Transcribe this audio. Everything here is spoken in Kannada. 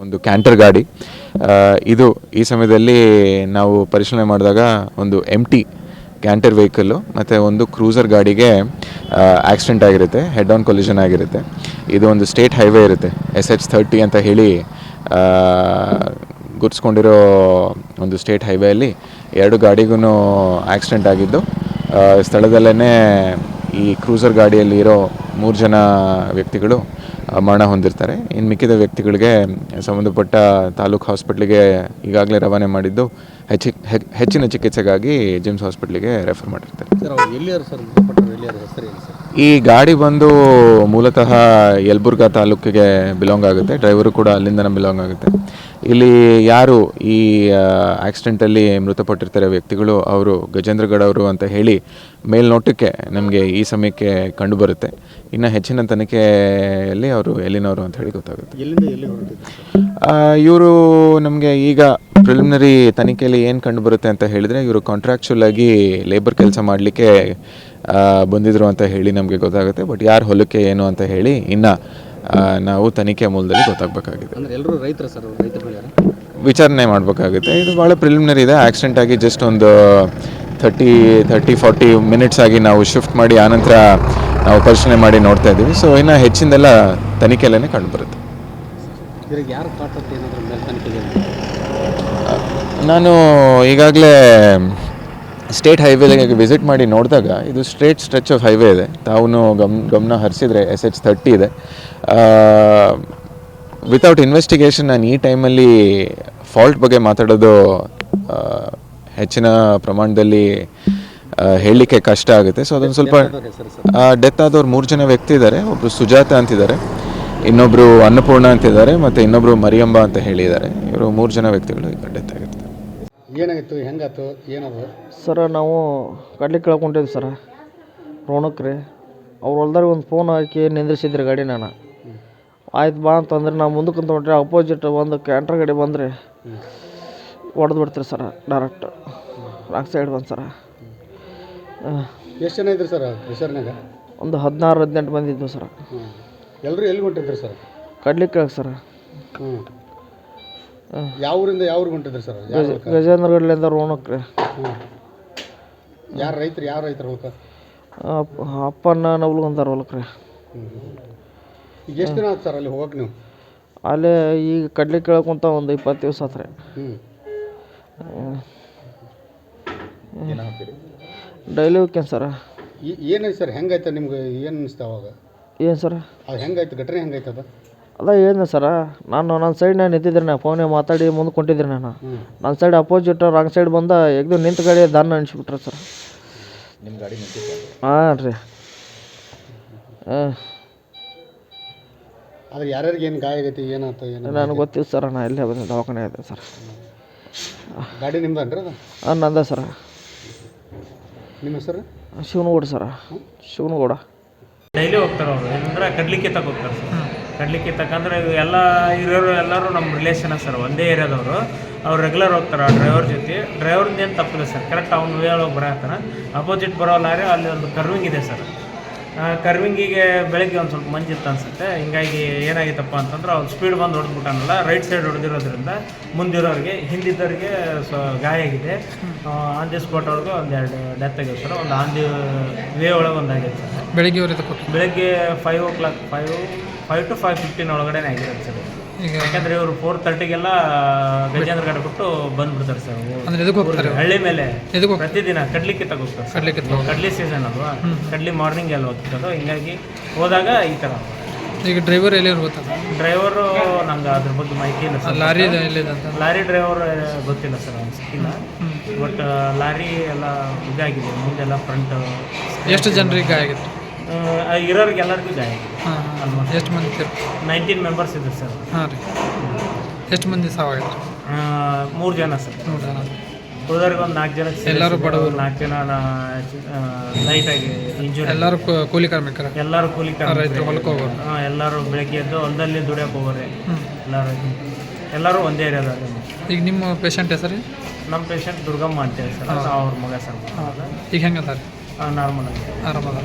ಒಂದು ಕ್ಯಾಂಟರ್ ಗಾಡಿ. ಇದು ಈ ಸಮಯದಲ್ಲಿ ನಾವು ಪರಿಶೀಲನೆ ಮಾಡಿದಾಗ ಒಂದು ಎಂಟಿ ಕ್ಯಾಂಟರ್ ವೆಹಿಕಲ್ಲು ಮತ್ತು ಒಂದು ಕ್ರೂಸರ್ ಗಾಡಿಗೆ ಆಕ್ಸಿಡೆಂಟ್ ಆಗಿರುತ್ತೆ, ಹೆಡ್ ಆನ್ ಕೊಲಿಷನ್ ಆಗಿರುತ್ತೆ. ಇದು ಒಂದು ಸ್ಟೇಟ್ ಹೈವೇ ಇರುತ್ತೆ, SH30 ಅಂತ ಹೇಳಿ ಗುರ್ಸ್ಕೊಂಡಿರೋ ಒಂದು ಸ್ಟೇಟ್ ಹೈವೇಯಲ್ಲಿ ಎರಡು ಗಾಡಿಗೂ ಆಕ್ಸಿಡೆಂಟ್ ಆಗಿದ್ದು, ಸ್ಥಳದಲ್ಲೇ ಈ ಕ್ರೂಸರ್ ಗಾಡಿಯಲ್ಲಿ ಇರೋ 3 ಜನ ವ್ಯಕ್ತಿಗಳು ಮರಣ ಹೊಂದಿರ್ತಾರೆ. ಇನ್ನು ಮಿಕ್ಕಿದ ವ್ಯಕ್ತಿಗಳಿಗೆ ಸಂಬಂಧಪಟ್ಟ ತಾಲೂಕು ಹಾಸ್ಪಿಟ್ಲಿಗೆ ಈಗಾಗಲೇ ರವಾನೆ ಮಾಡಿದ್ದು ಹೆಚ್ಚಿನ ಚಿಕಿತ್ಸೆಗಾಗಿ ಜಿಮ್ಸ್ ಹಾಸ್ಪಿಟ್ಲಿಗೆ ರೆಫರ್ ಮಾಡಿರ್ತಾರೆ. ಈ ಗಾಡಿ ಬಂದು ಮೂಲತಃ ಯಲಬುರ್ಗಾ ತಾಲೂಕಿಗೆ ಬಿಲಾಂಗ್ ಆಗುತ್ತೆ. ಡ್ರೈವರು ಕೂಡ ಅಲ್ಲಿಂದನೇ ಬಿಲಾಂಗ್ ಆಗುತ್ತೆ. ಇಲ್ಲಿ ಯಾರು ಈ ಆಕ್ಸಿಡೆಂಟಲ್ಲಿ ಮೃತಪಟ್ಟಿರ್ತಾರೆ ವ್ಯಕ್ತಿಗಳು, ಅವರು ಗಜೇಂದ್ರಗಢ ಅವರು ಅಂತ ಹೇಳಿ ಮೇಲ್ನೋಟಕ್ಕೆ ನಮಗೆ ಈ ಸಮಯಕ್ಕೆ ಕಂಡು ಬರುತ್ತೆ. ಇನ್ನು ಹೆಚ್ಚಿನ ತನಿಖೆಯಲ್ಲಿ ಅವರು ಎಲ್ಲಿನವರು ಅಂತ ಹೇಳಿ ಗೊತ್ತಾಗುತ್ತೆ. ಇವರು ನಮಗೆ ಈಗ ಪ್ರಿಲಿಮಿನರಿ ತನಿಖೆಯಲ್ಲಿ ಏನು ಕಂಡು ಬರುತ್ತೆ ಅಂತ ಹೇಳಿದರೆ, ಇವರು ಕಾಂಟ್ರಾಕ್ಚುಲ್ ಆಗಿ ಲೇಬರ್ ಕೆಲಸ ಮಾಡಲಿಕ್ಕೆ ಬಂದಿದ್ರು ಅಂತ ಹೇಳಿ ನಮಗೆ ಗೊತ್ತಾಗುತ್ತೆ. ಬಟ್ ಯಾರು ಹೊಲಕ್ಕೆ ಏನು ಅಂತ ಹೇಳಿ ಇನ್ನು ನಾವು ತನಿಖೆ ಮೂಲದಲ್ಲಿ ಗೊತ್ತಾಗಬೇಕಾಗಿದೆ. ವಿಚಾರಣೆ ಮಾಡಬೇಕಾಗುತ್ತೆ. ಇದು ಭಾಳ ಪ್ರಿಲಿಮಿನರಿ ಇದೆ. ಆಕ್ಸಿಡೆಂಟ್ ಆಗಿ ಜಸ್ಟ್ ಒಂದು 30-40 ಮಿನಿಟ್ಸ್ ಆಗಿ ನಾವು ಶಿಫ್ಟ್ ಮಾಡಿ ಆನಂತರ ನಾವು ಪರಿಶೀಲನೆ ಮಾಡಿ ನೋಡ್ತಾ ಇದ್ದೀವಿ. ಸೊ ಇನ್ನು ಹೆಚ್ಚಿಂದೆಲ್ಲ ತನಿಖೆಯಲ್ಲೇ ಕಂಡುಬರುತ್ತೆ. ನಾನು ಈಗಾಗಲೇ ಸ್ಟೇಟ್ ಹೈವೇಗೆ ವಿಸಿಟ್ ಮಾಡಿ ನೋಡಿದಾಗ ಇದು ಸ್ಟ್ರೇಟ್ ಸ್ಟ್ರೆಚ್ ಆಫ್ ಹೈವೇ ಇದೆ. ತಾವು ಗಮನ ಹರಿಸಿದರೆ SH30 ಇದೆ. ವಿತೌಟ್ ಇನ್ವೆಸ್ಟಿಗೇಷನ್ ನಾನು ಈ ಟೈಮಲ್ಲಿ ಫಾಲ್ಟ್ ಬಗ್ಗೆ ಮಾತಾಡೋದು ಹೆಚ್ಚಿನ ಪ್ರಮಾಣದಲ್ಲಿ ಹೇಳಲಿಕ್ಕೆ ಕಷ್ಟ ಆಗುತ್ತೆ. ಸೊ ಅದೊಂದು ಸ್ವಲ್ಪ ಡೆತ್ ಆದವ್ರು 3 ಜನ ವ್ಯಕ್ತಿ ಇದ್ದಾರೆ. ಒಬ್ಬರು ಸುಜಾತ ಅಂತಿದ್ದಾರೆ, ಇನ್ನೊಬ್ಬರು ಅನ್ನಪೂರ್ಣ ಅಂತಿದ್ದಾರೆ, ಮತ್ತು ಇನ್ನೊಬ್ಬರು ಮರಿಯಂಬ ಅಂತ ಹೇಳಿದ್ದಾರೆ. ಇವರು 3 ಜನ ವ್ಯಕ್ತಿಗಳು ಈಗ ಡೆತ್ ಆಗಿರ್ತಾರೆ. ಏನಾಗಿತ್ತು, ಹೆಂಗಾಯ್ತು, ಏನದು? ಸರ ನಾವು ಕಡ್ಲಿಕ್ಕೆ ಕೇಳ್ಕೊಂಡಿದ್ವಿ ಸರ, ರೋಣಕ್ರಿ ಅವ್ರು ಹೊಲ್ದಾಗ ಒಂದು ಫೋನ್ ಹಾಕಿ ನಿಂದ್ರಿಸಿದ್ರಿ ಗಾಡಿ. ನಾನು ಆಯ್ತು ಬಾ ಅಂತಂದ್ರೆ ನಾವು ಮುಂದಕ್ಕೆ ಅಂತ ಹೊಂಟ್ರೆ ಅಪೋಸಿಟ್ ಒಂದು ಕ್ಯಾಂಟ್ರ್ ಗಾಡಿ ಬಂದರೆ ಹೊಡೆದು ಬಿಡ್ತೀರಿ ಸರ. ಡೈರೆಕ್ಟ್ ರಾಂಗ್ ಸೈಡ್ ಬಂದು ಸರ. ಎಷ್ಟು ಜನ ಇದ್ರಿ ಸರ್ ವಿಚಾರಣೆಗ? ಒಂದು 16-18 ಮಂದಿ ಇದ್ವು ಸರ. ಎಲ್ಲರೂ ಎಲ್ಲಿ ಹೊಂಟಿದ್ರಿ ಸರ್? ಕಡ್ಲಿಕ್ಕೆ ಕೇಳಕ್ಕೆ ಸರ. ಯಾವ ಊರಿಂದ ಯಾವ ಊರಿಗೆ ಹೊಂಟಿದ್ರಿ ಸರ್? ಗಜೇಂದ್ರಗಢಲಿಂದ ರೋಣಕ್ರಿ. ಯಾರು ರೈತರು? ಯಾವ ರೈತರು ಹೊಲಕ್ಕೆ? ಅಪ್ಪನ ನವ್ಲು ಅಂತಾರೆ ಹೊಲಕ್ಕೆ ರೀ. ಈಗ ಎಷ್ಟು ದಿನ ಆಯ್ತು ಸರ್ ಅಲ್ಲಿ ಹೋಗಕ್ಕೆ ನೀವು? ಅಲ್ಲೇ ಈಗ ಕಡ್ಲಿಕ್ಕೆ ಕೇಳಕ್ಕಂತ ಒಂದು 20 ದಿವಸ ಆತು ರೀ. ಡೈಲಿ ಹೋಗ್ತೇನೆ ಸರ. ಏನಾಯ್ತು ಸರ್? ಹೆಂಗಾಯ್ತು ನಿಮ್ಗೆ? ಏನು ಅನಿಸ್ತು ಅವಾಗ? ಏನು ಸರ ಅದು ಹೆಂಗಾಯ್ತು? ಘಟನೆ ಹೆಂಗಾಯ್ತು ಅದು? ಅದ ಏನು ಸರ, ನನ್ನ ಸೈಡ್ನಾಗ ನಿಂತಿದ್ರಿ, ನಾ ಫೋನೇ ಮಾತಾಡಿ ಮುಂದೆ ಕೊಂಡಿದ್ರಿ. ನನ್ನ ಸೈಡ್ ಅಪೋಸಿಟ್ ರಾಂಗ್ ಸೈಡ್ ಬಂದ ಎಗ್ದು ನಿಂತ ಗಾಡಿ ದಾನ ಅನಿಸ್ಬಿಟ್ರೆ ಸರ್. ನಿಮ್ಮ ಗಾಡಿ ನಿಂತಿತ್ತು? ಹಾಂ ರೀ. ಆದ್ರೆ ಯಾರ್ಯಾರಿಗೆ ಏನು ಗಾಯ ಆಗೈತಿ, ಏನಾಯ್ತು ಏನು ನನಗೆ ಗೊತ್ತಿಲ್ಲ ಸರ್. ನಾ ಇಲ್ಲೇ ಬಂದೆ, ದವಾಖಾನೆ ಇದೆ ಸರ್. ಗಾಡಿ ನಿಮ್ದನ್ರಿ ಅದು? ಹಾಂ ನಂದ ಸರ. ನಿಮ್ಮ ಹೆಸರು? ಶಿವನಗೌಡ ಸರ, ಶಿವನಗೌಡ. ಡೈಲಿ ಹೋಗ್ತಾರೆ ಅವರು, ಏನಂದ್ರೆ ಕಡ್ಲಿಕ್ಕೆ ಹೋಗ್ತಾರೆ ಸರ್. ಕಡ್ಲಿಕ್ಕೆ ತಕ್ಕಂದ್ರೆ ಎಲ್ಲ ಇರೋರು ಎಲ್ಲರೂ ನಮ್ಮ ರಿಲೇಷನ್ ಸರ್, ಒಂದೇ ಏರಿಯಾದವರು. ಅವ್ರು ರೆಗ್ಯುಲರ್ ಹೋಗ್ತಾರೆ ಆ ಡ್ರೈವರ್ ಜೊತೆ. ಡ್ರೈವರ್ದು ಏನು ತಪ್ಪಿಲ್ಲ ಸರ್, ಕರೆಕ್ಟ್ ಅವ್ನು ವೇ ಒಳಗೆ ಬರತ್ತಾನೆ. ಅಪೋಸಿಟ್ ಬರೋ ಲಾರಿ ಅಲ್ಲಿ ಒಂದು ಕರ್ವಿಂಗ್ ಇದೆ ಸರ್. ಕರ್ವಿಂಗಿಗೆ ಬೆಳಗ್ಗೆ ಒಂದು ಸ್ವಲ್ಪ ಮಂಜಿತ್ತು ಅನಿಸುತ್ತೆ. ಹಿಂಗಾಗಿ ಏನಾಗಿತ್ತಪ್ಪ ಅಂತಂದ್ರೆ ಅವ್ನು ಸ್ಪೀಡ್ ಬಂದು ಹೊಡೆದ್ಬಿಟ್ಟಾನಲ್ಲ, ರೈಟ್ ಸೈಡ್ ಹೊಡೆದಿರೋದ್ರಿಂದ ಮುಂದಿರೋರಿಗೆ ಹಿಂದಿದ್ದವ್ರಿಗೆ ಗಾಯ ಆಗಿದೆ. ಆನ್ ದಿ ಸ್ಪಾಟ್ ಒಳಗೆ ಒಂದೆರಡು ಡೆತ್ ಆಗಿದೆ ಸರ್. ಒಂದು ಆನ್ ದಿ ವೇ ಒಳಗೆ ಒಂದು ಆಗಿದೆ ಸರ್. ಬೆಳಗ್ಗೆ 5 o'clock 5 to 5:15 ಒಳಗಡೆ ಆಗಿರುತ್ತೆ ಸರ್. ಯಾಕಂದರೆ ಇವರು 4:30ಗೆಲ್ಲ ಗಜೇಂದ್ರಗಢ ಬಿಟ್ಟು ಬಂದುಬಿಡ್ತಾರೆ ಸರ್. ಹಳ್ಳಿ ಮೇಲೆ ಪ್ರತಿದಿನ ಕಡ್ಲಿಕ್ಕೆ ತಗೋತಾರೆ ಸರ್. ಕಡ್ಲಿ ಸೀಸನ್ ಅಲ್ವಾ, ಕಡ್ಲಿ ಮಾರ್ನಿಂಗ್ ಎಲ್ಲ ಹೋಗ್ತದೋ, ಹಿಂಗಾಗಿ ಹೋದಾಗ ಈ ಥರ. ಈಗ ಡ್ರೈವರ್ ಎಲ್ಲಿ ಗೊತ್ತಾ? ಡ್ರೈವರು ನಂಗೆ ಅದ್ರ ಬಗ್ಗೆ ಮಾಹಿತಿ ಇಲ್ಲ ಸರ್. ಲಾರಿ ಡ್ರೈವರ್ ಗೊತ್ತಿಲ್ಲ ಸರ್, ಅನಿಸ್ತಿಲ್ಲ. ಬಟ್ ಲಾರಿ ಎಲ್ಲ ಇದಾಗಿದೆ, ಮುಂದೆಲ್ಲ ಫ್ರಂಟ್. ಎಷ್ಟು ಜನರಿಗೆ ಗಾಯ ಆಗಿದೆ? ಇರೋರಿಗೆ ಎಲ್ಲರಿಗೂ ಗಾಯ ಆಗಿದೆ. ಎಷ್ಟು ಮಂದಿ? 19 ಮೆಂಬರ್ಸ್ ಇದ್ದಾರೆ ಸರ್. ಹಾಂ ರೀ. ಎಷ್ಟು ಮಂದಿ ಸಾವಾಗಿದ್ರು? 3 ಜನ ಸರ್. 3 ಜನ. ಉಳಿದವ್ರಿಗೆ ಒಂದು 4 ಜನ. ಎಲ್ಲರೂ ಬಡವರು? 4 ಜನ ಲೈಟಾಗಿ ಇಂಜುರಿ. ಎಲ್ಲರೂ ಕೂಲಿ ಕಾರ್ಮಿಕರು? ಎಲ್ಲರೂ ಕೂಲಿ ಕಾರ್ಮಿಕರು, ಹೊಲಕ್ಕೆ ಹೋಗೋರು. ಎಲ್ಲರೂ ಬೆಳಗ್ಗೆ ಎದ್ದು ಹೊಲದಲ್ಲಿ ದುಡಿಯೋಕೆ ಹೋಗೋರೆ ಎಲ್ಲರೂ ಒಂದೇ ಏರಿಯಾದಲ್ಲಿ. ಈಗ ನಿಮ್ಮ ಪೇಷಂಟ್ ಹೆಸರು? ನಮ್ಮ ಪೇಷಂಟ್ ದುರ್ಗಮ್ಮ ಅಂತೇಳಿ ಸರ್, ಅವ್ರ ಮಗ ಸರ್. ಈಗ ಹೆಂಗದ? ನಾರ್ಮಲ್ ಆಗಿ ಆರಾಮದ.